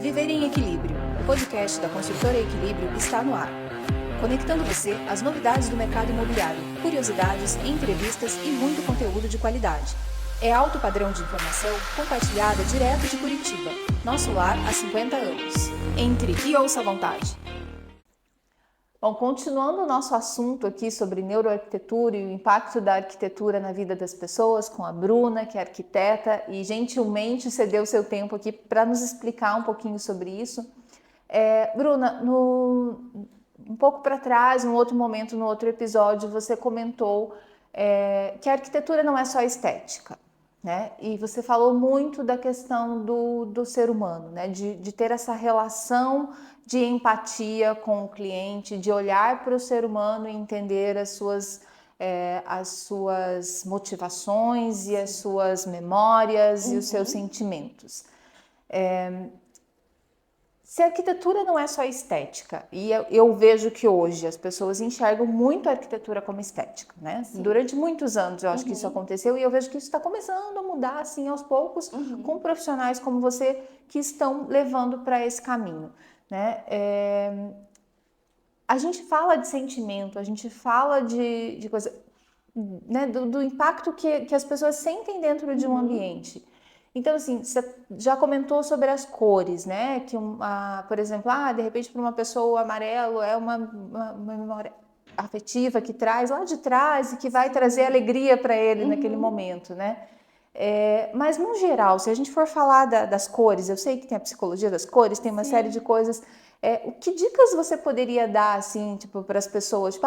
Viver em Equilíbrio, o podcast da Construtora Equilíbrio está no ar. Conectando você às novidades do mercado imobiliário, curiosidades, entrevistas e muito conteúdo de qualidade. É alto padrão de informação compartilhada direto de Curitiba, nosso lar há 50 anos. Entre e ouça à vontade. Bom, continuando o nosso assunto aqui sobre neuroarquitetura e o impacto da arquitetura na vida das pessoas, com a Bruna, que é arquiteta, e gentilmente cedeu seu tempo aqui para nos explicar um pouquinho sobre isso. Bruna, um pouco para trás, num outro momento, no outro episódio, você comentou que a arquitetura não é só estética, né? E você falou muito da questão do ser humano, né? De ter essa relação de empatia com o cliente, de olhar para o ser humano e entender as suas motivações e as suas memórias e os seus sentimentos. Se a arquitetura não é só estética, e eu vejo que hoje as pessoas enxergam muito a arquitetura como estética, né? Sim. Durante muitos anos eu acho que isso aconteceu e eu vejo que isso está começando a mudar assim aos poucos com profissionais como você que estão levando para esse caminho, né? A gente fala de sentimento, a gente fala de coisa, né? Do impacto que as pessoas sentem dentro de um ambiente. Então, assim, você já comentou sobre as cores, né? Que, por exemplo, de repente para uma pessoa o amarelo é uma memória afetiva que traz lá de trás e que vai trazer alegria para ele naquele momento, né? Mas, no geral, se a gente for falar das cores, eu sei que tem a psicologia das cores, tem uma série de coisas. Que dicas você poderia dar, assim, tipo, para as pessoas? Tipo,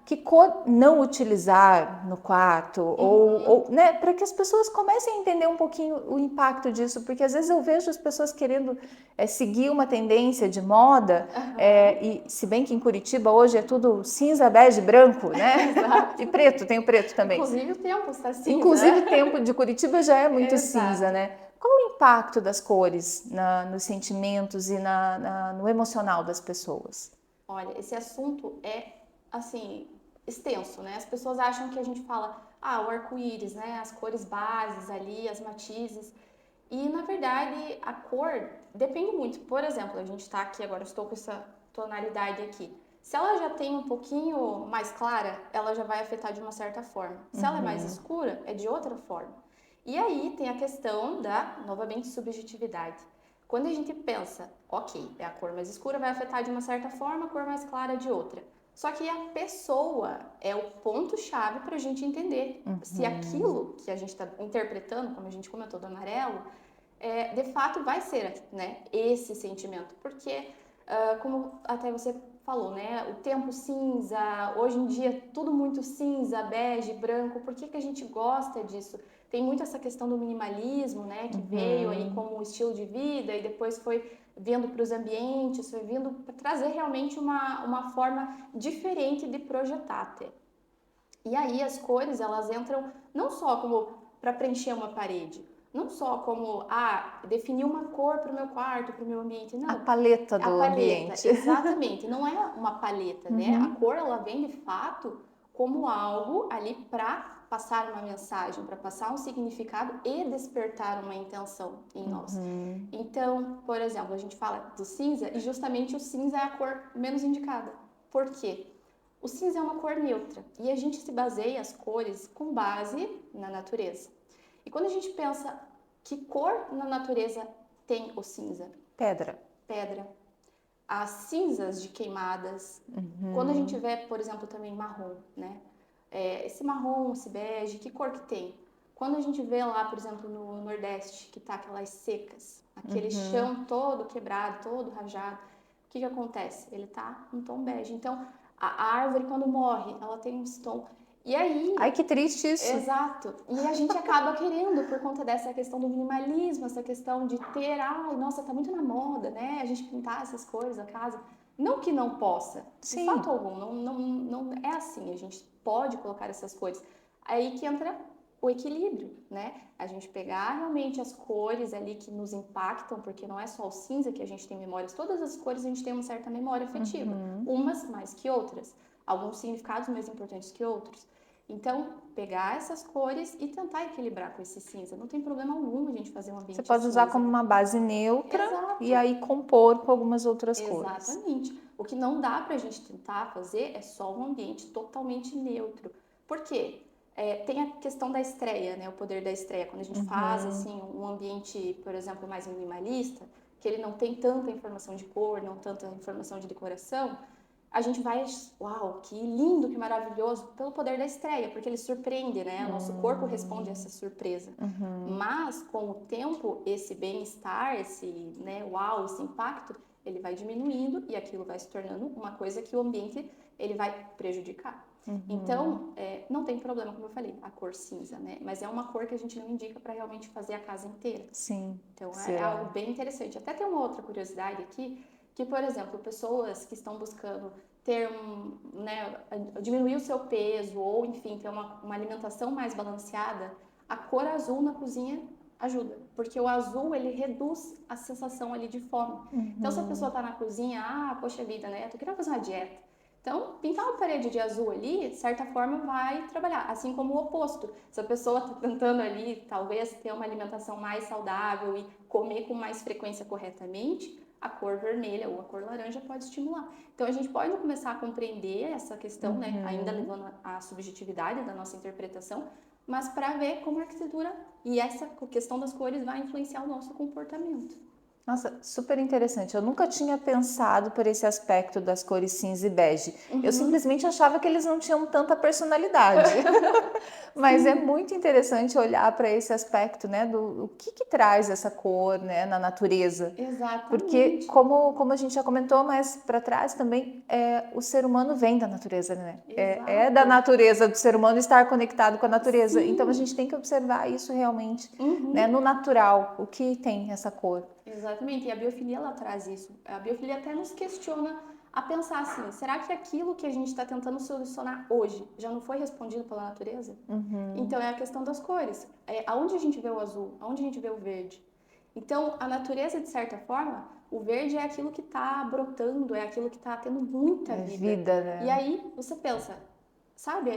que cor não utilizar no quarto? Ou né, para que as pessoas comecem a entender um pouquinho o impacto disso. Porque, às vezes, eu vejo as pessoas querendo seguir uma tendência de moda. E, se bem que em Curitiba hoje é tudo cinza, bege, branco, né? E preto, tem o preto também. Inclusive o tempo está cinza. Inclusive o tempo de Curitiba já é muito cinza, né? Qual o impacto das cores nos sentimentos e no emocional das pessoas? Olha, esse assunto é, assim, extenso, né? As pessoas acham que a gente fala, o arco-íris, né? As cores bases ali, as matizes. E, na verdade, a cor depende muito. Por exemplo, a gente está aqui agora, estou com essa tonalidade aqui. Se ela já tem um pouquinho mais clara, ela já vai afetar de uma certa forma. Se ela é mais escura, é de outra forma. E aí tem a questão da, novamente, subjetividade. Quando a gente pensa, ok, a cor mais escura vai afetar de uma certa forma, a cor mais clara de outra. Só que a pessoa é o ponto-chave para a gente entender se aquilo que a gente está interpretando, como a gente comentou do amarelo, de fato vai ser, né, esse sentimento. Porque, como até você falou, né, o tempo cinza, hoje em dia tudo muito cinza, bege, branco, por que a gente gosta disso? Tem muito essa questão do minimalismo, né, que veio aí como um estilo de vida e depois foi vindo para os ambientes, foi vindo para trazer realmente uma forma diferente de projetar até. E aí as cores, elas entram não só como para preencher uma parede, não só como, definir uma cor para o meu quarto, para o meu ambiente, não. A paleta do ambiente. Exatamente, não é uma paleta, né? A cor, ela vem de fato como algo ali para passar uma mensagem, para passar um significado e despertar uma intenção em nós. Então, por exemplo, a gente fala do cinza e justamente o cinza é a cor menos indicada. Por quê? O cinza é uma cor neutra e a gente se baseia as cores com base na natureza. E quando a gente pensa que cor na natureza tem o cinza? Pedra. As cinzas de queimadas. Quando a gente vê, por exemplo, também marrom, né? Esse marrom, esse bege, que cor que tem? Quando a gente vê lá, por exemplo, no Nordeste, que tá aquelas secas, aquele chão todo quebrado, todo rajado, o que acontece? Ele tá um tom bege. Então, a árvore, quando morre, ela tem esse tom. E aí... Ai, que triste isso. Exato. E a gente acaba querendo, por conta dessa questão do minimalismo, essa questão de ter, nossa, tá muito na moda, né? A gente pintar essas cores na casa. Não que não possa, de fato algum, não é assim, a gente pode colocar essas cores. Aí que entra o equilíbrio, né? A gente pegar realmente as cores ali que nos impactam, porque não é só o cinza que a gente tem memórias, todas as cores a gente tem uma certa memória afetiva, umas mais que outras, alguns significados mais importantes que outros. Então, pegar essas cores e tentar equilibrar com esse cinza. Não tem problema algum a gente fazer um ambiente Você pode usar cinza. como uma base neutra Exato. e aí compor com algumas outras cores. Exatamente. O que não dá pra gente tentar fazer é só um ambiente totalmente neutro. Por quê? Tem a questão da estreia, né? O poder da estreia. Quando a gente faz assim um ambiente, por exemplo, mais minimalista, que ele não tem tanta informação de cor, não tanta informação de decoração, a gente vai, uau, que lindo, que maravilhoso, pelo poder da estreia, porque ele surpreende, né? O nosso corpo responde a essa surpresa. Mas, com o tempo, esse bem-estar, esse, né, uau, esse impacto, ele vai diminuindo e aquilo vai se tornando uma coisa que o ambiente, ele vai prejudicar. Então, não tem problema, como eu falei, a cor cinza, né? Mas é uma cor que a gente não indica para realmente fazer a casa inteira. Sim. Então, é algo bem interessante. Até tem uma outra curiosidade aqui, que, por exemplo, pessoas que estão buscando ter né, diminuir o seu peso ou, enfim, ter uma alimentação mais balanceada, a cor azul na cozinha ajuda, porque o azul, ele reduz a sensação ali de fome. Então, se a pessoa tá na cozinha, poxa vida, né, eu tô querendo fazer uma dieta. Então, pintar uma parede de azul ali, de certa forma, vai trabalhar. Assim como o oposto. Se a pessoa está tentando ali, talvez, ter uma alimentação mais saudável e comer com mais frequência corretamente, a cor vermelha ou a cor laranja pode estimular. Então, a gente pode começar a compreender essa questão, né? Ainda levando a subjetividade da nossa interpretação, mas para ver como a arquitetura e essa questão das cores vai influenciar o nosso comportamento. Nossa, super interessante. Eu nunca tinha pensado por esse aspecto das cores cinza e bege. Eu simplesmente achava que eles não tinham tanta personalidade. Mas é muito interessante olhar para esse aspecto, né, do o que traz essa cor, né, na natureza. Exatamente. Porque, como a gente já comentou mais para trás também, o ser humano vem da natureza, né? É da natureza do ser humano estar conectado com a natureza. Sim. Então a gente tem que observar isso realmente, né, no natural, o que tem essa cor. Exatamente, e a biofilia ela traz isso. A biofilia até nos questiona a pensar assim, será que aquilo que a gente está tentando solucionar hoje já não foi respondido pela natureza? Então é a questão das cores. Aonde a gente vê o azul? Aonde a gente vê o verde? Então a natureza, de certa forma, o verde é aquilo que está brotando, é aquilo que está tendo muita vida. Né? E aí você pensa, sabe,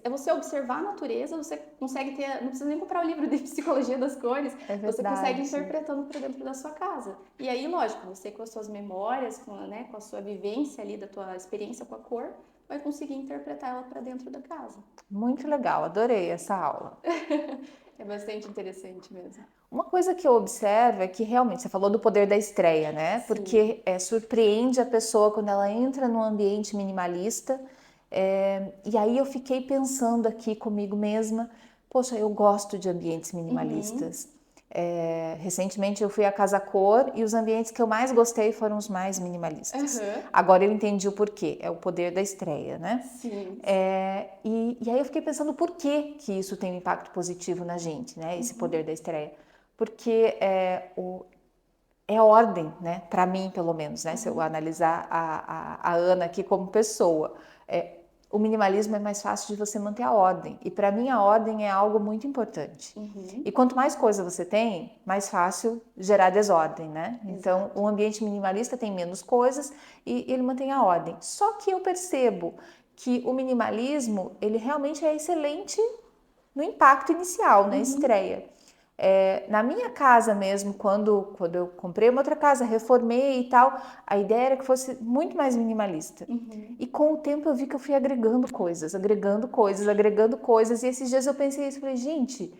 você observar a natureza, você consegue ter, não precisa nem comprar o livro de psicologia das cores, você consegue ir interpretando para dentro da sua casa. E aí, lógico, você com as suas memórias, com a sua vivência ali, da tua experiência com a cor, vai conseguir interpretar ela para dentro da casa. Muito legal, adorei essa aula. É bastante interessante mesmo. Uma coisa que eu observo é que realmente, você falou do poder da estreia, né? Sim. Porque surpreende a pessoa quando ela entra num ambiente minimalista. E aí eu fiquei pensando aqui comigo mesma, poxa, eu gosto de ambientes minimalistas. Recentemente eu fui à Casa Cor e os ambientes que eu mais gostei foram os mais minimalistas. Agora eu entendi o porquê, é o poder da estreia, né? Sim. E aí eu fiquei pensando por que isso tem um impacto positivo na gente, né? Esse poder da estreia. Porque é ordem, né? Para mim, pelo menos, né? Se eu analisar a Ana aqui como pessoa, o minimalismo é mais fácil de você manter a ordem. E para mim a ordem é algo muito importante. E quanto mais coisa você tem, mais fácil gerar desordem, né? Então, um ambiente minimalista tem menos coisas e ele mantém a ordem. Só que eu percebo que o minimalismo, ele realmente é excelente no impacto inicial, na estreia. Na minha casa mesmo, quando eu comprei uma outra casa, reformei e tal, a ideia era que fosse muito mais minimalista. E com o tempo eu vi que eu fui agregando coisas, e esses dias eu pensei isso, falei, gente,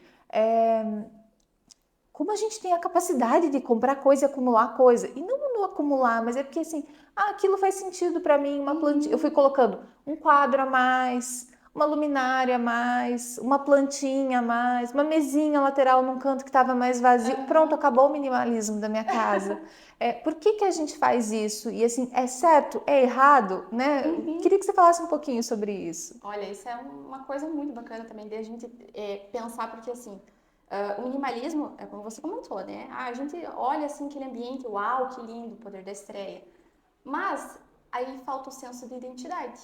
como a gente tem a capacidade de comprar coisa e acumular coisa, e não acumular, mas é porque assim, aquilo faz sentido para mim, uma plantinha, eu fui colocando um quadro a mais, uma luminária a mais, uma plantinha a mais, uma mesinha lateral num canto que estava mais vazio. Pronto, acabou o minimalismo da minha casa. Por que a gente faz isso? E assim, é certo? É errado? Né? Queria que você falasse um pouquinho sobre isso. Olha, isso é uma coisa muito bacana também de a gente pensar, porque assim, o minimalismo, é como você comentou, né? A gente olha assim aquele ambiente, uau, que lindo, o poder da estreia. Mas aí falta o senso de identidade,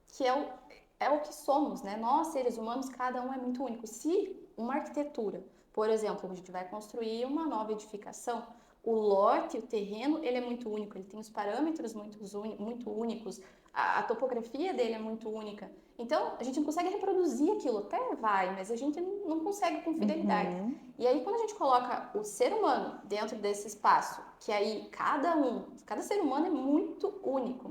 que é o que somos, né? Nós, seres humanos, cada um é muito único. Se uma arquitetura, por exemplo, a gente vai construir uma nova edificação, o lote, o terreno, ele é muito único, ele tem os parâmetros muito únicos, a topografia dele é muito única. Então, a gente não consegue reproduzir aquilo, até vai, mas a gente não consegue com fidelidade. E aí, quando a gente coloca o ser humano dentro desse espaço, que aí cada ser humano é muito único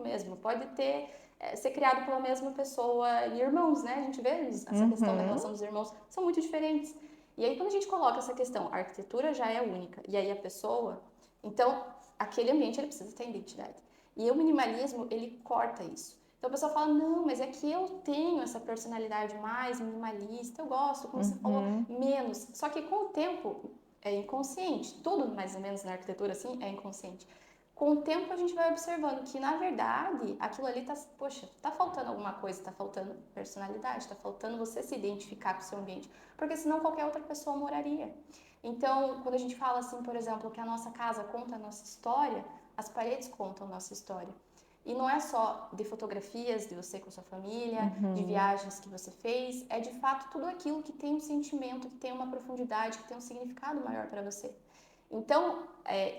mesmo, pode ser criado pela mesma pessoa e irmãos, né? A gente vê essa questão da relação dos irmãos, são muito diferentes. E aí, quando a gente coloca essa questão, a arquitetura já é única, e aí a pessoa, então, aquele ambiente ele precisa ter identidade. E o minimalismo, ele corta isso. Então a pessoa fala, não, mas é que eu tenho essa personalidade mais minimalista, eu gosto, como você falou, menos. Só que com o tempo é inconsciente, tudo mais ou menos na arquitetura assim é inconsciente. Com o tempo a gente vai observando que na verdade aquilo ali tá faltando alguma coisa, tá faltando personalidade, tá faltando você se identificar com o seu ambiente, porque senão qualquer outra pessoa moraria. Então, quando a gente fala assim, por exemplo, que a nossa casa conta a nossa história, as paredes contam a nossa história. E não é só de fotografias de você com a sua família, de viagens que você fez, é de fato tudo aquilo que tem um sentimento, que tem uma profundidade, que tem um significado maior para você. Então,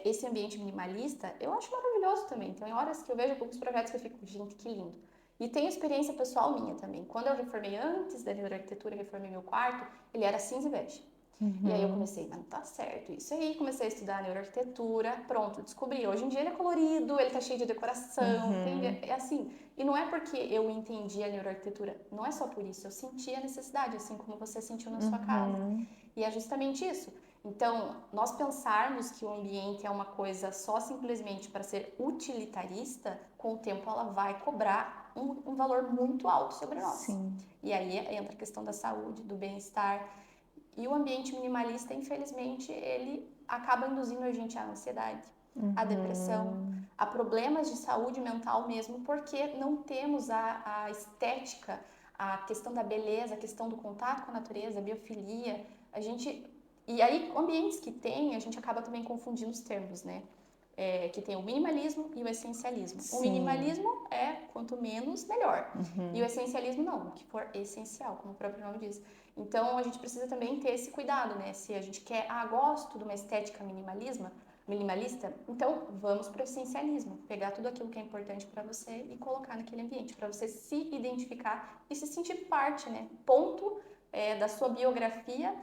esse ambiente minimalista, eu acho maravilhoso também. Tem horas que eu vejo alguns projetos que eu fico, gente, que lindo. E tem experiência pessoal minha também. Quando eu reformei antes da neuroarquitetura, reformei meu quarto, ele era cinza e bege. E aí eu comecei, mas não tá certo isso aí, comecei a estudar neuroarquitetura, pronto, descobri. Hoje em dia ele é colorido, ele tá cheio de decoração, é assim. E não é porque eu entendi a neuroarquitetura, não é só por isso, eu senti a necessidade, assim como você sentiu na sua casa. E é justamente isso. Então, nós pensarmos que o ambiente é uma coisa só simplesmente para ser utilitarista, com o tempo ela vai cobrar um valor muito alto sobre nós. Sim. E aí entra a questão da saúde, do bem-estar. E o ambiente minimalista, infelizmente, ele acaba induzindo a gente à ansiedade, à depressão, a problemas de saúde mental mesmo, porque não temos a estética, a questão da beleza, a questão do contato com a natureza, a biofilia. E aí, ambientes que tem, a gente acaba também confundindo os termos, né? Que tem o minimalismo e o essencialismo. Sim. O minimalismo é quanto menos, melhor. E o essencialismo não, o que for essencial, como o próprio nome diz. Então, a gente precisa também ter esse cuidado, né? Se a gente quer, gosto de uma estética minimalista, então vamos para o essencialismo. Pegar tudo aquilo que é importante para você e colocar naquele ambiente, para você se identificar e se sentir parte, né? Ponto da sua biografia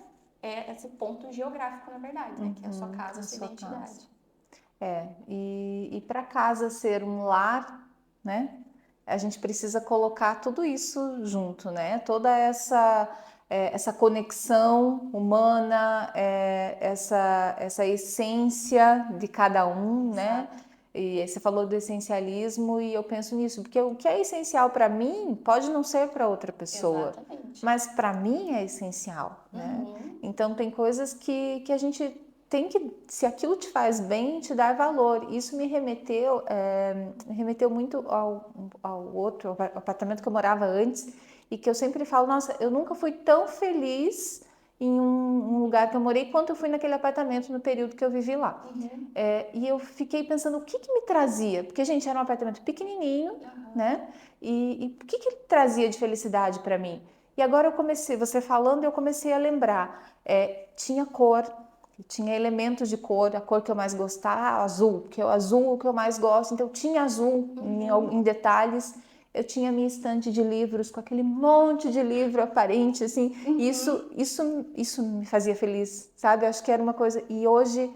é esse ponto geográfico, na verdade, né? Que é a sua casa, a sua identidade. Casa. E para casa ser um lar, né? A gente precisa colocar tudo isso junto, né? Toda essa conexão humana, essa essência de cada um, né? E aí você falou do essencialismo e eu penso nisso, porque o que é essencial para mim pode não ser para outra pessoa. Exatamente. Mas para mim é essencial, né? Então tem coisas que a gente tem que, se aquilo te faz bem, te dar valor. Isso me remeteu muito ao outro apartamento que eu morava antes e que eu sempre falo, nossa, eu nunca fui tão feliz em um lugar que eu morei quanto eu fui naquele apartamento no período que eu vivi lá. E eu fiquei pensando, o que me trazia? Porque, gente, era um apartamento pequenininho, né? E o que trazia de felicidade para mim? E agora você falando, eu comecei a lembrar. Tinha cor, tinha elementos de cor, a cor que eu mais gostava, azul, porque o azul é o que eu mais gosto, então tinha azul em detalhes. Eu tinha minha estante de livros com aquele monte de livro aparente, assim, isso me fazia feliz, sabe? Eu acho que era uma coisa, e hoje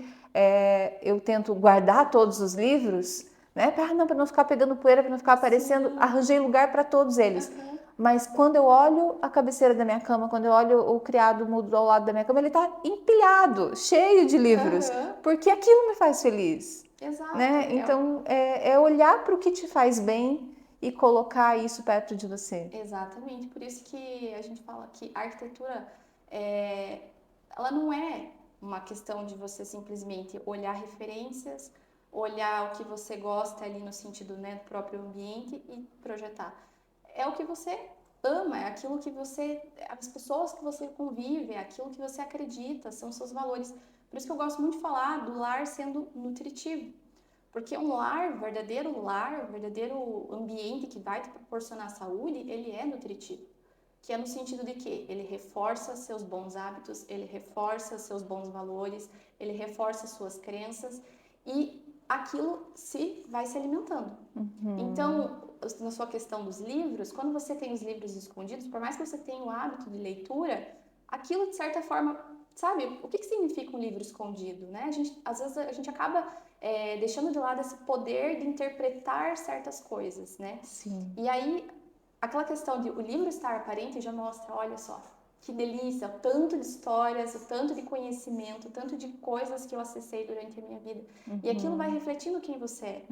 eu tento guardar todos os livros, né? Para não ficar pegando poeira, para não ficar aparecendo, arranjei lugar para todos eles. Mas quando eu olho a cabeceira da minha cama, quando eu olho o criado mudo ao lado da minha cama, ele está empilhado, cheio de livros, porque aquilo me faz feliz. Exato. Né? Então, é olhar para o que te faz bem e colocar isso perto de você. Exatamente. Por isso que a gente fala que a arquitetura, ela não é uma questão de você simplesmente olhar referências, olhar o que você gosta ali no sentido, né, do próprio ambiente e projetar. É o que você ama, é aquilo que as pessoas que você convive, é aquilo que você acredita, são seus valores. Por isso que eu gosto muito de falar do lar sendo nutritivo. Porque um verdadeiro ambiente que vai te proporcionar saúde, ele é nutritivo. Que é no sentido de que ele reforça seus bons hábitos, ele reforça seus bons valores, ele reforça suas crenças e aquilo vai se alimentando. Então, na sua questão dos livros, quando você tem os livros escondidos, por mais que você tenha o hábito de leitura, aquilo de certa forma, sabe, o que significa um livro escondido, né? Às vezes a gente acaba deixando de lado esse poder de interpretar certas coisas, né? Sim. E aí, aquela questão de o livro estar aparente já mostra, olha só, que delícia, o tanto de histórias, o tanto de conhecimento, o tanto de coisas que eu acessei durante a minha vida. E aquilo vai refletindo quem você é.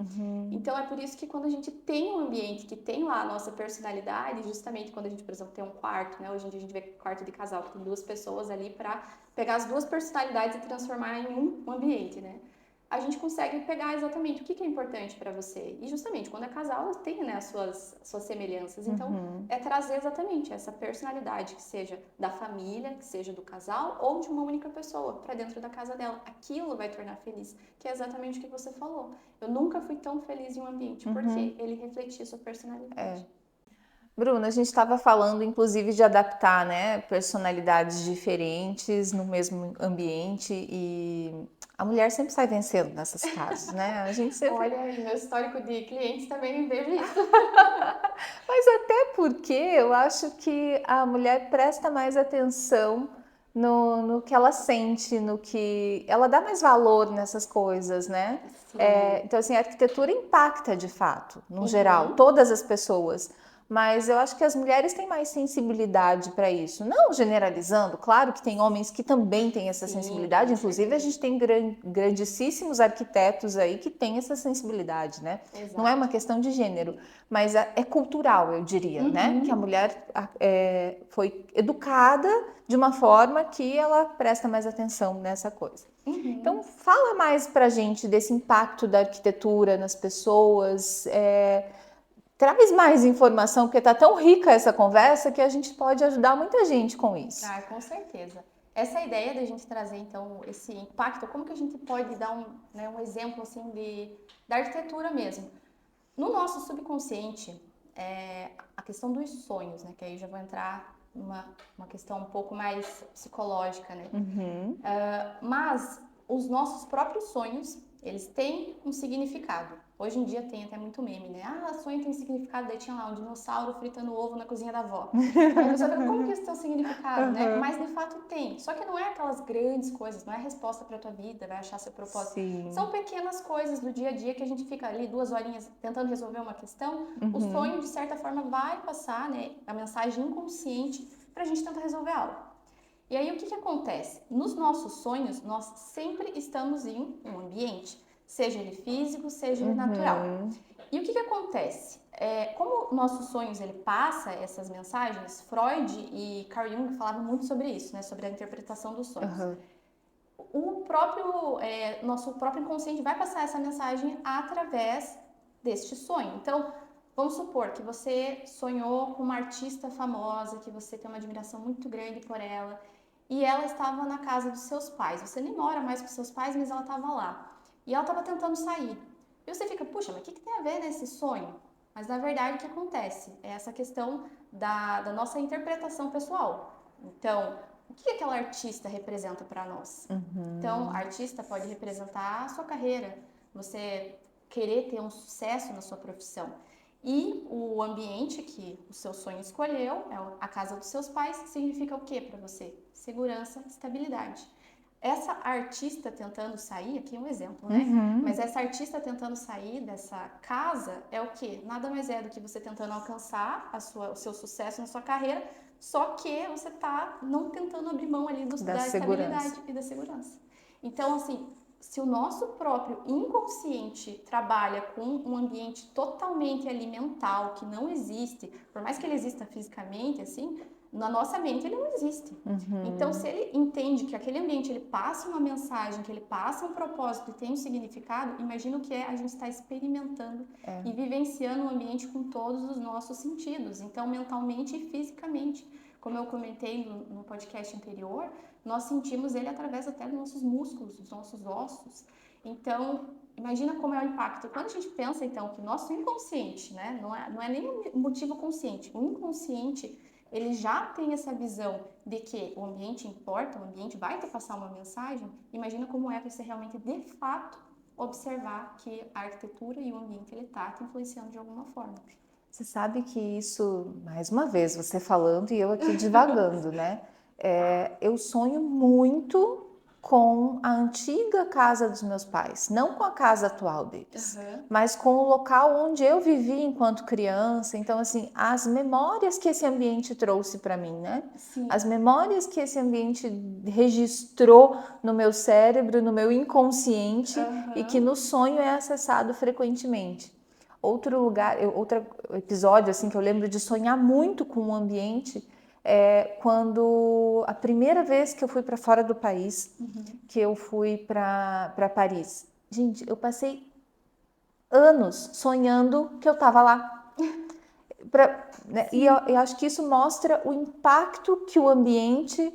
Então, é por isso que quando a gente tem um ambiente que tem lá a nossa personalidade, justamente quando a gente, por exemplo, tem um quarto, né? Hoje em dia a gente vê quarto de casal, que tem 2 pessoas ali para pegar as 2 personalidades e transformar em um ambiente, né? A gente consegue pegar exatamente o que é importante para você. E justamente, quando é casal, tem, né, as suas semelhanças. Então, é trazer exatamente essa personalidade, que seja da família, que seja do casal, ou de uma única pessoa, para dentro da casa dela. Aquilo vai tornar feliz, que é exatamente o que você falou. Eu nunca fui tão feliz em um ambiente, porque ele refletia sua personalidade. Bruna, a gente estava falando, inclusive, de adaptar, né, personalidades diferentes no mesmo ambiente e a mulher sempre sai vencendo nesses casos, né? A gente sempre... Olha aí, meu histórico de clientes também vejo isso. Mas até porque eu acho que a mulher presta mais atenção no que ela sente, no que... Ela dá mais valor nessas coisas, né? Então, assim, a arquitetura impacta de fato, no geral, todas as pessoas. Mas eu acho que as mulheres têm mais sensibilidade para isso. Não generalizando, claro que tem homens que também têm essa sensibilidade. Inclusive, a gente tem grandíssimos arquitetos aí que têm essa sensibilidade, né? Exato. Não é uma questão de gênero, mas é cultural, eu diria, né? Que a mulher foi educada de uma forma que ela presta mais atenção nessa coisa. Então, fala mais pra gente desse impacto da arquitetura nas pessoas. Traz mais informação, porque está tão rica essa conversa que a gente pode ajudar muita gente com isso. Ah, com certeza. Essa ideia da gente trazer, então, esse impacto, como que a gente pode dar um exemplo, assim, da arquitetura mesmo? No nosso subconsciente, a questão dos sonhos, né? Que aí já vou entrar numa questão um pouco mais psicológica, né? Mas os nossos próprios sonhos, eles têm um significado. Hoje em dia tem até muito meme, né? Ah, sonho tem significado. Daí tinha lá um dinossauro fritando ovo na cozinha da avó. Aí a pessoa fica, como que isso tem um significado, né? Mas de fato tem. Só que não é aquelas grandes coisas, não é a resposta para a tua vida, vai achar seu propósito. Sim. São pequenas coisas do dia a dia que a gente fica ali 2 horinhas tentando resolver uma questão. O sonho, de certa forma, vai passar, né, a mensagem inconsciente para a gente tentar resolver algo. E aí o que acontece? Nos nossos sonhos, nós sempre estamos em um ambiente, seja ele físico, seja ele natural. E o que acontece? Como nossos sonhos, ele passa essas mensagens, Freud e Carl Jung falavam muito sobre isso, né? Sobre a interpretação dos sonhos. Nosso próprio inconsciente vai passar essa mensagem através deste sonho. Então, vamos supor que você sonhou com uma artista famosa, que você tem uma admiração muito grande por ela, e ela estava na casa dos seus pais. Você nem mora mais com seus pais, mas ela estava lá. E ela estava tentando sair. E você fica, puxa, mas o que tem a ver nesse sonho? Mas, na verdade, o que acontece? É essa questão da nossa interpretação pessoal. Então, o que aquela artista representa para nós? Então, a artista pode representar a sua carreira, você querer ter um sucesso na sua profissão. E o ambiente que o seu sonho escolheu, a casa dos seus pais, significa o que para você? Segurança, estabilidade. Essa artista tentando sair, aqui é um exemplo, né? Mas essa artista tentando sair dessa casa é o quê? Nada mais é do que você tentando alcançar o seu sucesso na sua carreira, só que você tá não tentando abrir mão ali da estabilidade e da segurança. Então, assim, se o nosso próprio inconsciente trabalha com um ambiente totalmente alimental, que não existe, por mais que ele exista fisicamente, assim, na nossa mente ele não existe. Então, se ele entende que aquele ambiente ele passa uma mensagem, que ele passa um propósito e tem um significado, imagina o que a gente está experimentando e vivenciando o ambiente com todos os nossos sentidos. Então, mentalmente e fisicamente. Como eu comentei no podcast anterior, nós sentimos ele através até dos nossos músculos, dos nossos ossos. Então, imagina como é o impacto. Quando a gente pensa, então, que o nosso inconsciente, né, não é nem um motivo consciente, o inconsciente, ele já tem essa visão de que o ambiente importa, o ambiente vai te passar uma mensagem, imagina como é você realmente, de fato, observar que a arquitetura e o ambiente, ele está te influenciando de alguma forma. Você sabe que isso, mais uma vez, você falando e eu aqui divagando, né? Eu sonho muito com a antiga casa dos meus pais, não com a casa atual deles, mas com o local onde eu vivi enquanto criança. Então, assim, as memórias que esse ambiente trouxe para mim, né? Sim. As memórias que esse ambiente registrou no meu cérebro, no meu inconsciente e que no sonho é acessado frequentemente. Outro lugar, outro episódio assim que eu lembro de sonhar muito com o ambiente é quando a primeira vez que eu fui para fora do país, que eu fui para Paris. Gente, eu passei anos sonhando que eu estava lá. Né? E eu acho que isso mostra o impacto que o ambiente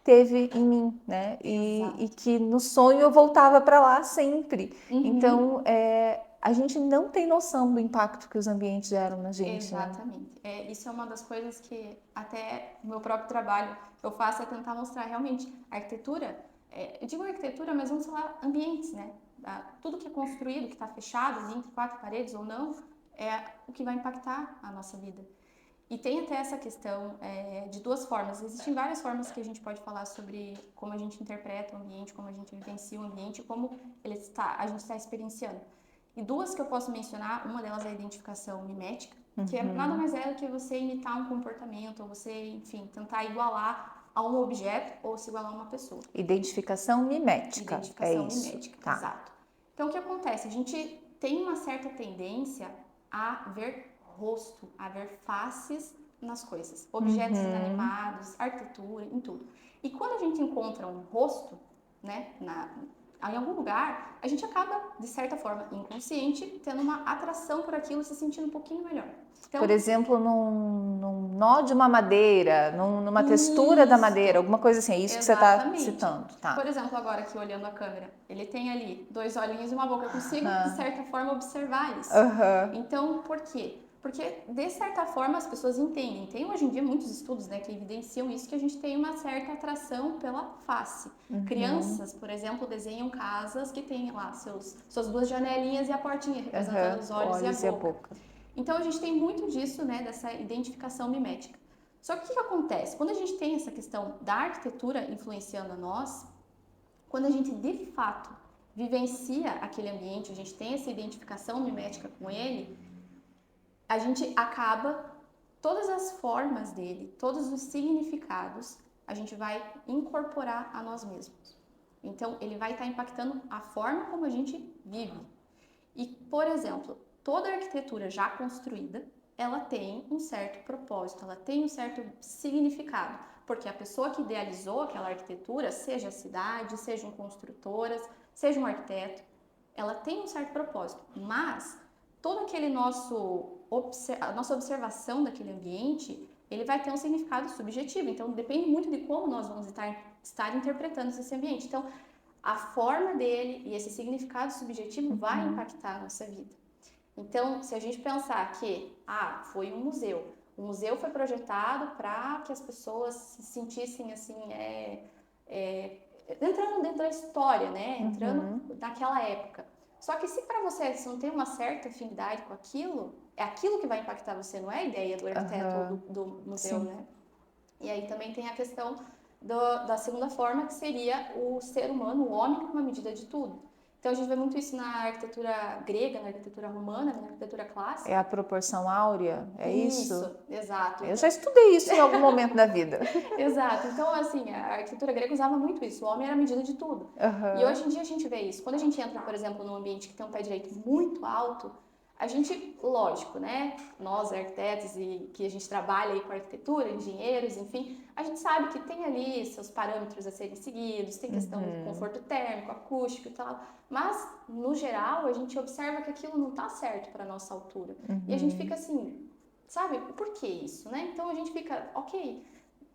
teve em mim, né? E que no sonho eu voltava para lá sempre. Então, a gente não tem noção do impacto que os ambientes geram na gente. Exatamente. Né? Isso é uma das coisas que até no meu próprio trabalho eu faço, é tentar mostrar realmente a arquitetura. Eu digo arquitetura, mas vamos falar ambientes, né? Tudo que é construído, que está fechado ali entre quatro paredes ou não, é o que vai impactar a nossa vida. E tem até essa questão de duas formas. Existem várias formas que a gente pode falar sobre como a gente interpreta o ambiente, como a gente vivencia o ambiente, como a gente está experienciando. E duas que eu posso mencionar, uma delas é a identificação mimética, que nada mais é do que você imitar um comportamento, ou você, enfim, tentar igualar a um objeto ou se igualar a uma pessoa. Identificação mimética. Identificação isso. mimética, Tá. exato. Então, o que acontece? A gente tem uma certa tendência a ver rosto, a ver faces nas coisas. Objetos inanimados, arquitetura, em tudo. E quando a gente encontra um rosto, né, em algum lugar, a gente acaba, de certa forma, inconsciente, tendo uma atração por aquilo, se sentindo um pouquinho melhor. Então, por exemplo, num nó de uma madeira, numa textura da madeira, alguma coisa assim, é isso exatamente. Que você está citando. Tá. Por exemplo, agora aqui olhando a câmera, ele tem ali 2 olhinhos e uma boca, eu consigo, de certa forma, observar isso. Então, por quê? Porque, de certa forma, as pessoas entendem. Tem hoje em dia muitos estudos, né, que evidenciam isso, que a gente tem uma certa atração pela face. Crianças, por exemplo, desenham casas que têm lá suas duas janelinhas e a portinha, representando os olhos e a boca. Então, a gente tem muito disso, né, dessa identificação mimética. Só que o que acontece? Quando a gente tem essa questão da arquitetura influenciando a nós, quando a gente, de fato, vivencia aquele ambiente, a gente tem essa identificação mimética com ele, a gente acaba, todas as formas dele, todos os significados, a gente vai incorporar a nós mesmos. Então, ele vai estar impactando a forma como a gente vive. E, por exemplo, toda arquitetura já construída, ela tem um certo propósito, ela tem um certo significado. Porque a pessoa que idealizou aquela arquitetura, seja a cidade, sejam construtoras, seja um arquiteto, ela tem um certo propósito. Mas todo aquele a nossa observação daquele ambiente, ele vai ter um significado subjetivo. Então, depende muito de como nós vamos estar interpretando esse ambiente. Então, a forma dele e esse significado subjetivo vai impactar a nossa vida. Então, se a gente pensar que, foi um museu. O museu foi projetado para que as pessoas se sentissem assim, entrando dentro da história, né? Entrando naquela época. Só que se para você não tem uma certa afinidade com aquilo, é aquilo que vai impactar você, não é a ideia do arquiteto ou do museu, né? E aí também tem a questão da segunda forma, que seria o ser humano, o homem, como uma medida de tudo. Então a gente vê muito isso na arquitetura grega, na arquitetura romana, na arquitetura clássica. É a proporção áurea? É isso? Isso, exato. Eu já estudei isso em algum momento da vida. Exato. Então, assim, a arquitetura grega usava muito isso. O homem era a medida de tudo. E hoje em dia a gente vê isso. Quando a gente entra, por exemplo, num ambiente que tem um pé direito muito alto, a gente, lógico, né? Nós, arquitetos, e que a gente trabalha aí com arquitetura, engenheiros, enfim, a gente sabe que tem ali seus parâmetros a serem seguidos, tem questão de conforto térmico, acústico e tal, mas, no geral, a gente observa que aquilo não tá certo para nossa altura. E a gente fica assim, sabe, por que isso, né? Então a gente fica, ok,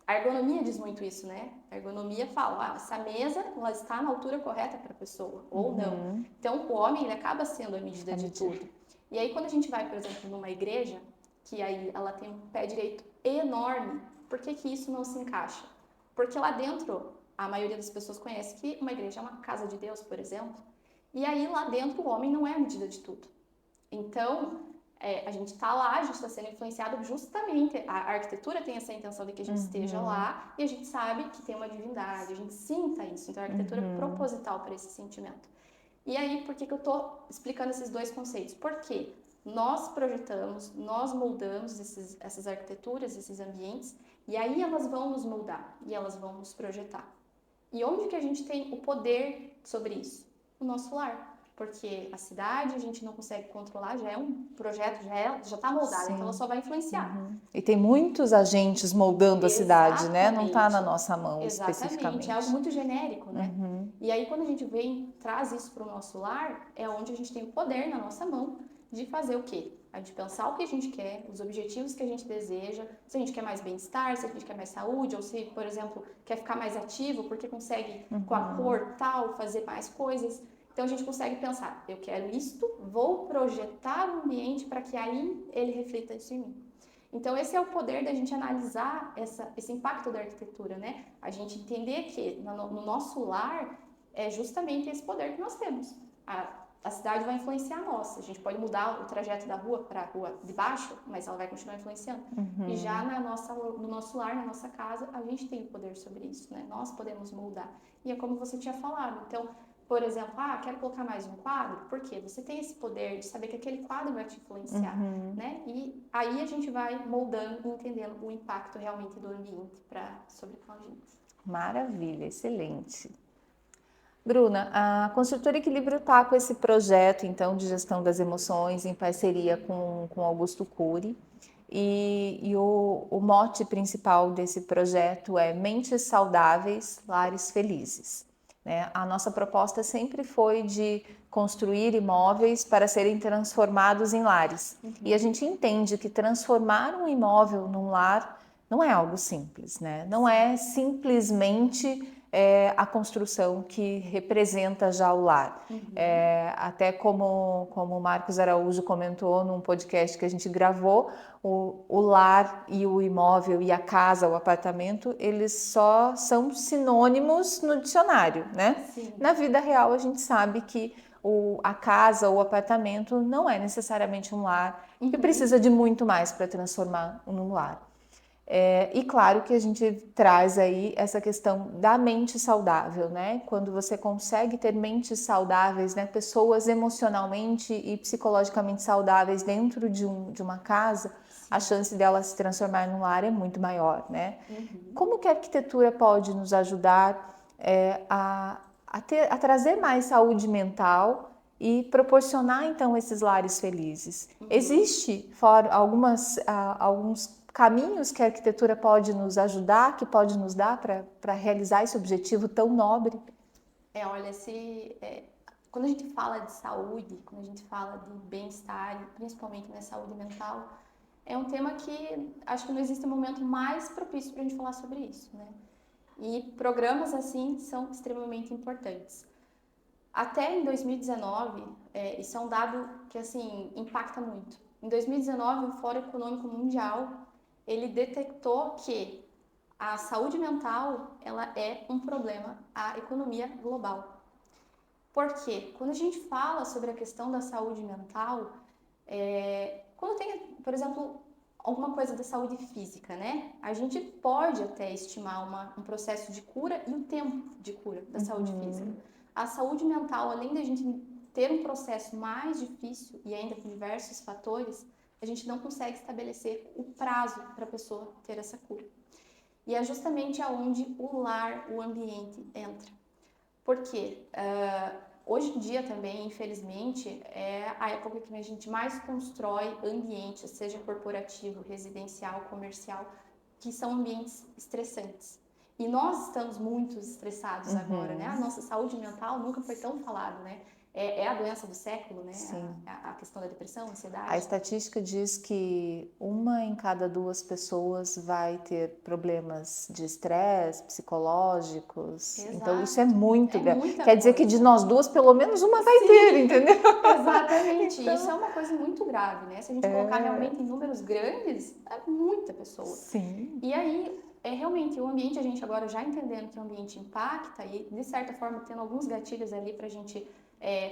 a ergonomia diz muito isso, né? A ergonomia fala, essa mesa, ela está na altura correta para a pessoa, ou não. Então, o homem, ele acaba sendo a medida de tudo. E aí, quando a gente vai, por exemplo, numa igreja, que aí ela tem um pé direito enorme, por que que isso não se encaixa? Porque lá dentro, a maioria das pessoas conhece que uma igreja é uma casa de Deus, por exemplo, e aí lá dentro o homem não é a medida de tudo. Então, a gente está lá, a gente está sendo influenciado justamente, a arquitetura tem essa intenção de que a gente esteja lá e a gente sabe que tem uma divindade, a gente sinta isso. Então, a arquitetura é proposital para esse sentimento. E aí, por que eu estou explicando esses dois conceitos? Porque nós projetamos, nós moldamos essas arquiteturas, esses ambientes, e aí elas vão nos moldar e elas vão nos projetar. E onde que a gente tem o poder sobre isso? O nosso lar. Porque a cidade a gente não consegue controlar, já é um projeto, já está moldado, então ela só vai influenciar. E tem muitos agentes moldando a cidade, né? Não está na nossa mão especificamente. É algo muito genérico, né? E aí quando a gente traz isso para o nosso lar, é onde a gente tem o poder na nossa mão de fazer o quê? A gente pensar o que a gente quer, os objetivos que a gente deseja, se a gente quer mais bem-estar, se a gente quer mais saúde, ou se, por exemplo, quer ficar mais ativo porque consegue, com a cor tal, fazer mais coisas. Então, a gente consegue pensar, eu quero isto, vou projetar o ambiente para que aí ele reflita isso em mim. Então, esse é o poder da gente analisar esse impacto da arquitetura, né? A gente entender que no nosso lar é justamente esse poder que nós temos. A cidade vai influenciar a nossa. A gente pode mudar o trajeto da rua para a rua de baixo, mas ela vai continuar influenciando. E já no nosso lar, na nossa casa, a gente tem o poder sobre isso, né? Nós podemos moldar. E é como você tinha falado. Então, por exemplo, quero colocar mais um quadro, por quê? Você tem esse poder de saber que aquele quadro vai te influenciar, né? E aí a gente vai moldando e entendendo o impacto realmente do ambiente sobre a gente. Maravilha, excelente. Bruna, a Construtora Equilíbrio está com esse projeto, então, de gestão das emoções em parceria com Augusto Cury. E o mote principal desse projeto é Mentes Saudáveis, Lares Felizes. Né? A nossa proposta sempre foi de construir imóveis para serem transformados em lares. E a gente entende que transformar um imóvel num lar não é algo simples, né? Não é simplesmente a construção que representa já o lar. Até como o Marcos Araújo comentou num podcast que a gente gravou, o lar e o imóvel e a casa, o apartamento, eles só são sinônimos no dicionário, né? Sim. Na vida real a gente sabe que a casa ou o apartamento não é necessariamente um lar e precisa de muito mais para transformar num lar. E claro que a gente traz aí essa questão da mente saudável, né? Quando você consegue ter mentes saudáveis, né? Pessoas emocionalmente e psicologicamente saudáveis dentro de uma casa, a chance dela se transformar num lar é muito maior, né? Como que a arquitetura pode nos ajudar a trazer mais saúde mental e proporcionar então esses lares felizes? Existe alguns caminhos que a arquitetura pode nos ajudar, que pode nos dar para realizar esse objetivo tão nobre? Olha, quando a gente fala de saúde, quando a gente fala de bem-estar, principalmente na saúde mental, é um tema que acho que não existe um momento mais propício para a gente falar sobre isso, né? E programas assim são extremamente importantes. Até em 2019, isso é um dado que assim impacta muito. Em 2019, o Fórum Econômico Mundial ele detectou que a saúde mental ela é um problema à economia global. Por quê? Quando a gente fala sobre a questão da saúde mental, quando tem, por exemplo, alguma coisa da saúde física, né? A gente pode até estimar um processo de cura e o tempo de cura da saúde física. A saúde mental, além da gente ter um processo mais difícil e ainda com diversos fatores, a gente não consegue estabelecer o prazo para a pessoa ter essa cura. E é justamente aonde o lar, o ambiente entra. Por quê? Hoje em dia também, infelizmente, é a época que a gente mais constrói ambientes, seja corporativo, residencial, comercial, que são ambientes estressantes. E nós estamos muito estressados agora, né? A nossa saúde mental nunca foi tão falado, né? É a doença do século, né? A questão da depressão, ansiedade. A estatística diz que 1 em cada 2 pessoas vai ter problemas de estresse, psicológicos. Exato. Então, isso é muito grave. Quer dizer que de coisa. nós duas, pelo menos uma vai ter, entendeu? Exatamente. Então, isso é uma coisa muito grave, né? Se a gente colocar realmente em números grandes, é muita pessoa. Sim. E aí, realmente, o ambiente, a gente agora já entendendo que o ambiente impacta e, de certa forma, tendo alguns gatilhos ali pra gente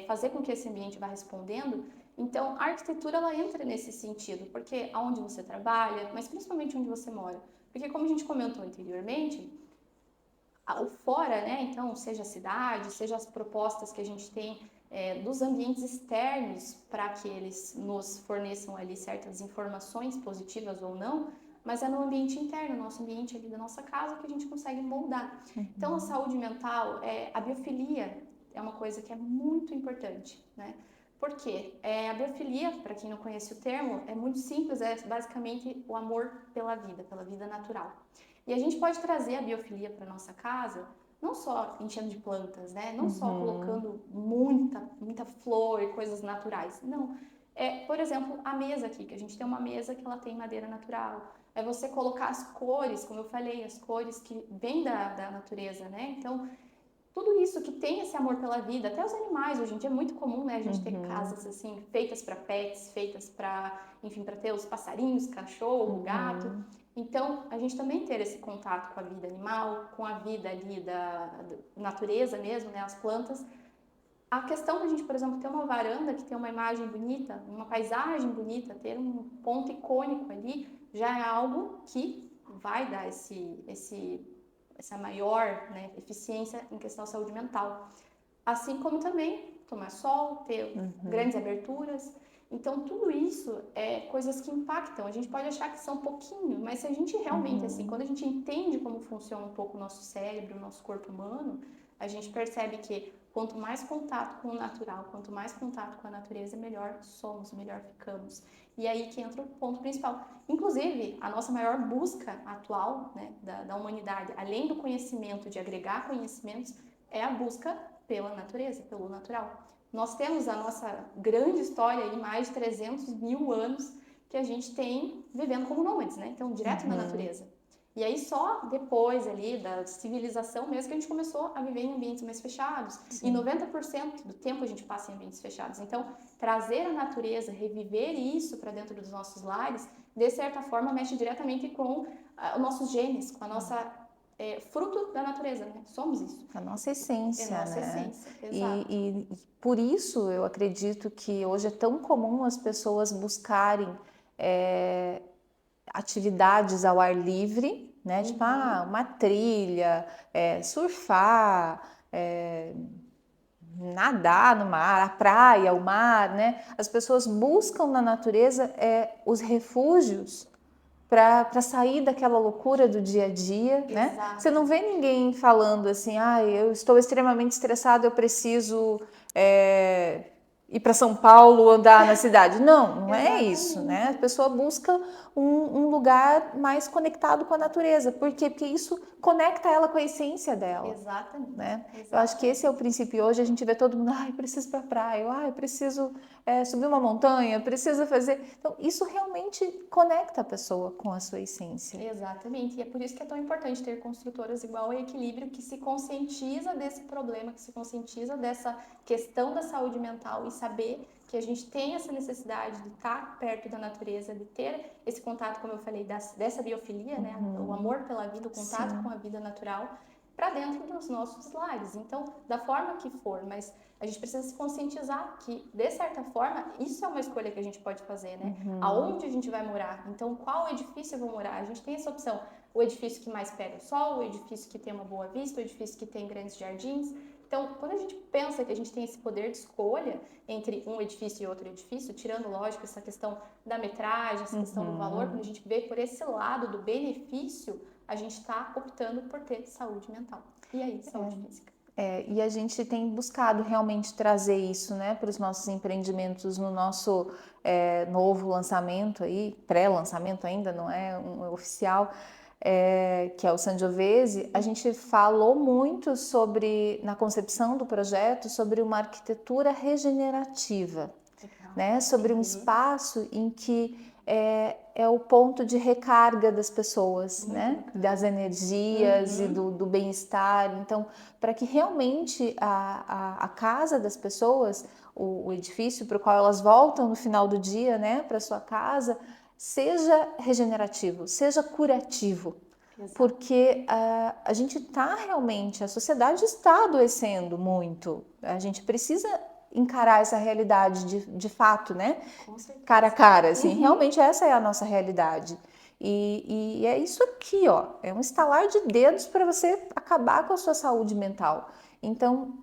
fazer com que esse ambiente vá respondendo. Então, a arquitetura, ela entra nesse sentido, porque aonde você trabalha, mas principalmente onde você mora. Porque, como a gente comentou anteriormente, o fora, né? Então, seja a cidade, seja as propostas que a gente tem dos ambientes externos para que eles nos forneçam ali certas informações, positivas ou não, mas é no ambiente interno, nosso ambiente ali da nossa casa, que a gente consegue moldar. Então, a saúde mental, a biofilia é uma coisa que é muito importante, né? Por quê? A biofilia, para quem não conhece o termo, é muito simples, é basicamente o amor pela vida natural. E a gente pode trazer a biofilia para nossa casa, não só enchendo de plantas, né? Não só colocando muita flor e coisas naturais. Não. Por exemplo, a mesa aqui, que a gente tem uma mesa que ela tem madeira natural. É você colocar as cores, como eu falei, as cores que vêm da natureza, né? Então, tudo isso que tem esse amor pela vida, até os animais, hoje em dia é muito comum, né? A gente ter casas assim, feitas para pets, feitas para, enfim, para ter os passarinhos, cachorro, gato. Então, a gente também ter esse contato com a vida animal, com a vida ali da natureza mesmo, né? As plantas. A questão da gente, por exemplo, ter uma varanda que tem uma imagem bonita, uma paisagem bonita, ter um ponto icônico ali, já é algo que vai dar essa maior, né, eficiência em questão da saúde mental. Assim como também tomar sol, ter grandes aberturas. Então, tudo isso é coisas que impactam. A gente pode achar que são pouquinho, mas se a gente realmente, assim, quando a gente entende como funciona um pouco o nosso cérebro, o nosso corpo humano, a gente percebe que quanto mais contato com o natural, quanto mais contato com a natureza, melhor somos, melhor ficamos. E aí que entra o ponto principal. Inclusive, a nossa maior busca atual, né, da humanidade, além do conhecimento, de agregar conhecimentos, é a busca pela natureza, pelo natural. Nós temos a nossa grande história aí, mais de 300 mil anos, que a gente tem vivendo como nômades, né? Então, direto na natureza. E aí só depois ali da civilização mesmo que a gente começou a viver em ambientes mais fechados. Sim. E 90% do tempo a gente passa em ambientes fechados. Então, trazer a natureza, reviver isso para dentro dos nossos lares, de certa forma mexe diretamente com os nossos genes, com a nossa fruto da natureza, né? Somos isso. A nossa essência, É a nossa né? essência, exato. E por isso eu acredito que hoje é tão comum as pessoas buscarem atividades ao ar livre, né? Tipo, uma trilha, surfar, nadar no mar, a praia, o mar, né? As pessoas buscam na natureza os refúgios para sair daquela loucura do dia a dia, né? Exato. Você não vê ninguém falando assim, eu estou extremamente estressado, eu preciso ir para São Paulo, andar na cidade. Não é isso, né? A pessoa busca um lugar mais conectado com a natureza. Por quê? Porque isso conecta ela com a essência dela. Exatamente. Né? Exatamente. Eu acho que esse é o princípio. Hoje a gente vê todo mundo, preciso ir para a praia, preciso subir uma montanha, preciso fazer... Então, isso realmente conecta a pessoa com a sua essência. Exatamente. E é por isso que é tão importante ter construtoras igual a Equilíbrio, que se conscientiza desse problema, que se conscientiza dessa questão da saúde mental e saber que a gente tem essa necessidade de estar perto da natureza, de ter esse contato, como eu falei, dessa biofilia, né? O amor pela vida, o contato Sim. com a vida natural, para dentro dos nossos lares. Então, da forma que for, mas a gente precisa se conscientizar que, de certa forma, isso é uma escolha que a gente pode fazer, né? Aonde a gente vai morar? Então, qual edifício eu vou morar? A gente tem essa opção. O edifício que mais pega o sol, o edifício que tem uma boa vista, o edifício que tem grandes jardins. Então, quando a gente pensa que a gente tem esse poder de escolha entre um edifício e outro edifício, tirando, lógico, essa questão da metragem, essa questão do valor, quando a gente vê por esse lado do benefício, a gente está optando por ter saúde mental. E aí, saúde física. E a gente tem buscado realmente trazer isso, né, para os nossos empreendimentos no nosso novo lançamento aí, pré-lançamento ainda, não é um oficial, que é o Sangiovese. A gente falou muito sobre, na concepção do projeto, sobre uma arquitetura regenerativa, né, sobre um espaço em que é o ponto de recarga das pessoas, né? Das energias e do bem-estar. Então, para que realmente a casa das pessoas, o edifício para o qual elas voltam no final do dia, né, para sua casa, seja regenerativo, seja curativo. Exato. Porque a gente está realmente, a sociedade está adoecendo muito. A gente precisa encarar essa realidade de fato, né? Com certeza. Cara a cara, assim, realmente essa é a nossa realidade. E é isso aqui, ó, é um estalar de dedos para você acabar com a sua saúde mental. Então,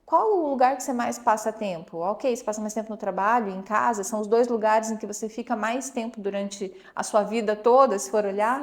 qual o lugar que você mais passa tempo? Ok, você passa mais tempo no trabalho, em casa, são os 2 lugares em que você fica mais tempo durante a sua vida toda, se for olhar,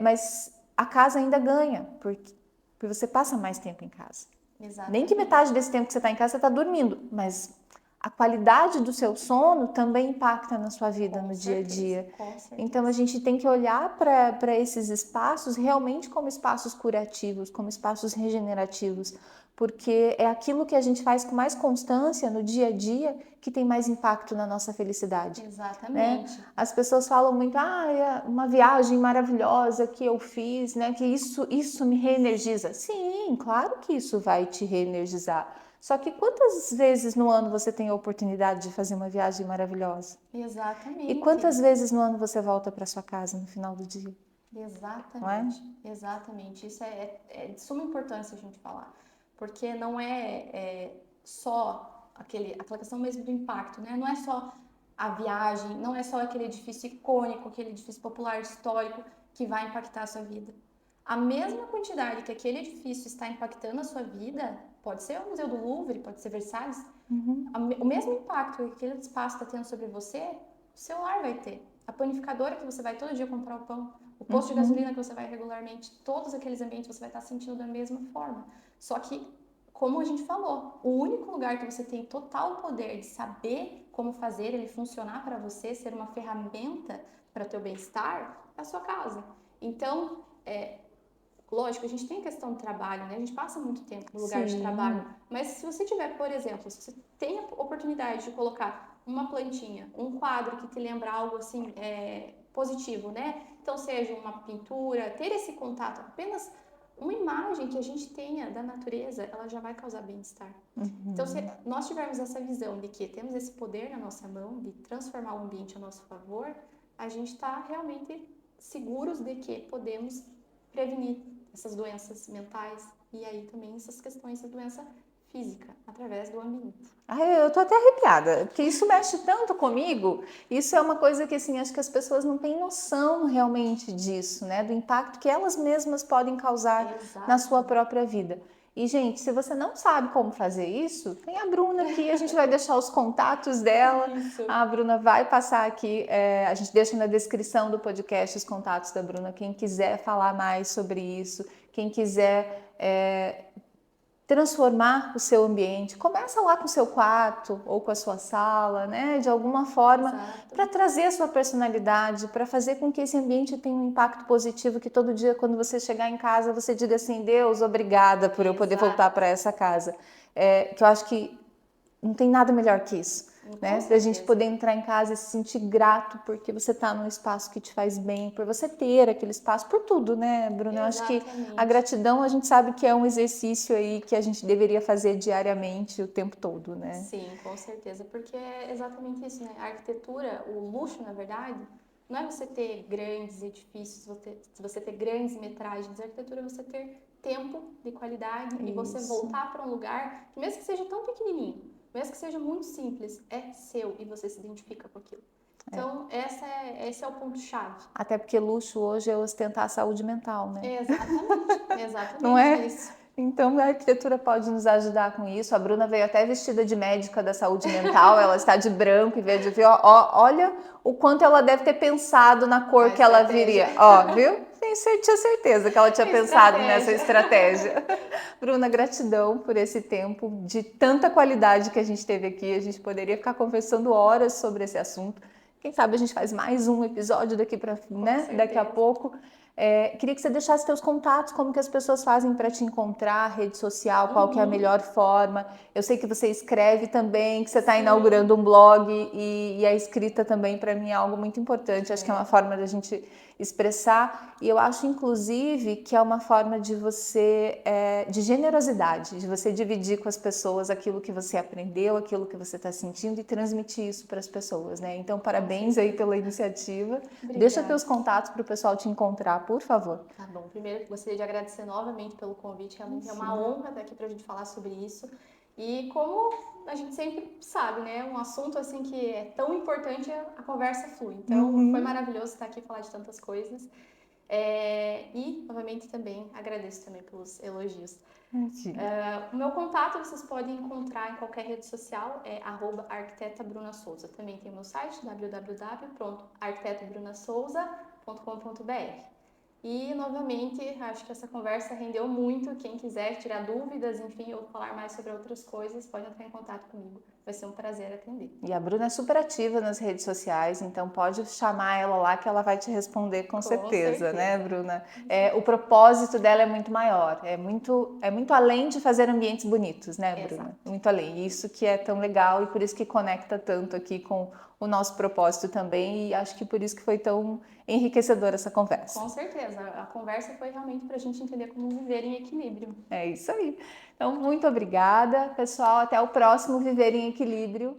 mas a casa ainda ganha, porque você passa mais tempo em casa. Exatamente. Nem que metade desse tempo que você está em casa, você está dormindo, mas a qualidade do seu sono também impacta na sua vida, Com no certeza, dia a dia. com certeza. Então a gente tem que olhar para esses espaços realmente como espaços curativos, como espaços regenerativos, porque é aquilo que a gente faz com mais constância no dia a dia que tem mais impacto na nossa felicidade. Exatamente. Né? As pessoas falam muito, é uma viagem maravilhosa que eu fiz, né? Que isso me reenergiza. Sim, claro que isso vai te reenergizar. Só que quantas vezes no ano você tem a oportunidade de fazer uma viagem maravilhosa? Exatamente. E quantas vezes no ano você volta para sua casa no final do dia? Exatamente. Exatamente. Isso é de suma importância a gente falar. Porque não é só aquela questão mesmo do impacto, né? Não é só a viagem, não é só aquele edifício icônico, aquele edifício popular histórico que vai impactar a sua vida. A mesma quantidade que aquele edifício está impactando a sua vida, pode ser o Museu do Louvre, pode ser Versalhes, o mesmo impacto que aquele espaço está tendo sobre você, o seu lar vai ter. A panificadora que você vai todo dia comprar o pão, o posto de gasolina que você vai regularmente, todos aqueles ambientes você vai estar sentindo da mesma forma. Só que, como a gente falou, o único lugar que você tem total poder de saber como fazer ele funcionar para você, ser uma ferramenta para o teu bem-estar, é a sua casa. Então, lógico, a gente tem a questão do trabalho, né? A gente passa muito tempo no lugar de trabalho. Mas se você tiver, por exemplo, se você tem a oportunidade de colocar uma plantinha, um quadro que te lembra algo assim positivo, né? Então, seja uma pintura, ter esse contato, apenas uma imagem que a gente tenha da natureza, ela já vai causar bem-estar. Então, se nós tivermos essa visão de que temos esse poder na nossa mão, de transformar o ambiente a nosso favor, a gente está realmente seguros de que podemos prevenir essas doenças mentais e aí também essas questões da doença física, através do ambiente. Eu tô até arrepiada, porque isso mexe tanto comigo. Isso é uma coisa que, assim, acho que as pessoas não têm noção realmente disso, né? Do impacto que elas mesmas podem causar na sua própria vida. E, gente, se você não sabe como fazer isso, tem a Bruna aqui, a gente vai deixar os contatos dela. Isso. A Bruna vai passar aqui, a gente deixa na descrição do podcast os contatos da Bruna. Quem quiser falar mais sobre isso, quem quiser transformar o seu ambiente, começa lá com o seu quarto ou com a sua sala, né? De alguma forma, para trazer a sua personalidade, para fazer com que esse ambiente tenha um impacto positivo, que todo dia, quando você chegar em casa, você diga assim, Deus, obrigada por eu poder voltar para essa casa. Que eu acho que não tem nada melhor que isso. Né? Pra gente poder entrar em casa e se sentir grato porque você está num espaço que te faz bem, por você ter aquele espaço, por tudo, né, Bruna? Eu acho que a gratidão a gente sabe que é um exercício aí que a gente deveria fazer diariamente, o tempo todo, né? Sim, com certeza, porque é exatamente isso, né? A arquitetura, o luxo, na verdade, não é você ter grandes edifícios, você ter grandes metragens. A arquitetura é você ter tempo de qualidade e você voltar para um lugar que, mesmo que seja tão pequenininho, mesmo que seja muito simples, é seu e você se identifica com aquilo. Então, esse é o ponto-chave. Até porque luxo hoje é ostentar a saúde mental, né? Exatamente Não é? isso. Então, a arquitetura pode nos ajudar com isso. A Bruna veio até vestida de médica da saúde mental, ela está de branco e veio de ver, olha o quanto ela deve ter pensado na cor que ela viria. Viu? Tinha certeza que ela tinha pensado nessa estratégia. Bruna, gratidão por esse tempo de tanta qualidade que a gente teve aqui. A gente poderia ficar conversando horas sobre esse assunto. Quem sabe a gente faz mais um episódio daqui a pouco. Queria que você deixasse seus contatos, como que as pessoas fazem para te encontrar, rede social, qual que é a melhor forma. Eu sei que você escreve também, que você está inaugurando um blog e a escrita também para mim é algo muito importante. Acho que é uma forma da gente expressar e eu acho inclusive que é uma forma de você, de generosidade, de você dividir com as pessoas aquilo que você aprendeu, aquilo que você está sentindo e transmitir isso para as pessoas, né? Então, parabéns aí pela iniciativa. Obrigada. Deixa teus contatos para o pessoal te encontrar, por favor. Tá bom. Primeiro, gostaria de agradecer novamente pelo convite. Realmente é uma honra estar aqui para a gente falar sobre isso. E como a gente sempre sabe, né? Um assunto assim que é tão importante, a conversa flui. Então, foi maravilhoso estar aqui e falar de tantas coisas. E, novamente, também agradeço também pelos elogios. O meu contato vocês podem encontrar em qualquer rede social, é @arquitetabrunasouza. Também tem o meu site, www.arquitetabrunasouza.com.br. E, novamente, acho que essa conversa rendeu muito. Quem quiser tirar dúvidas, enfim, ou falar mais sobre outras coisas, pode entrar em contato comigo. Vai ser um prazer atender. E a Bruna é super ativa nas redes sociais, então pode chamar ela lá que ela vai te responder com certeza, né, Bruna? O propósito dela é muito maior, é muito além de fazer ambientes bonitos, né, Bruna? Exato. Muito além. Isso que é tão legal e por isso que conecta tanto aqui com o nosso propósito também, e acho que por isso que foi tão enriquecedora essa conversa. Com certeza, a conversa foi realmente para a gente entender como viver em equilíbrio. É isso aí. Então, muito obrigada, pessoal. Até o próximo Viver em Equilíbrio.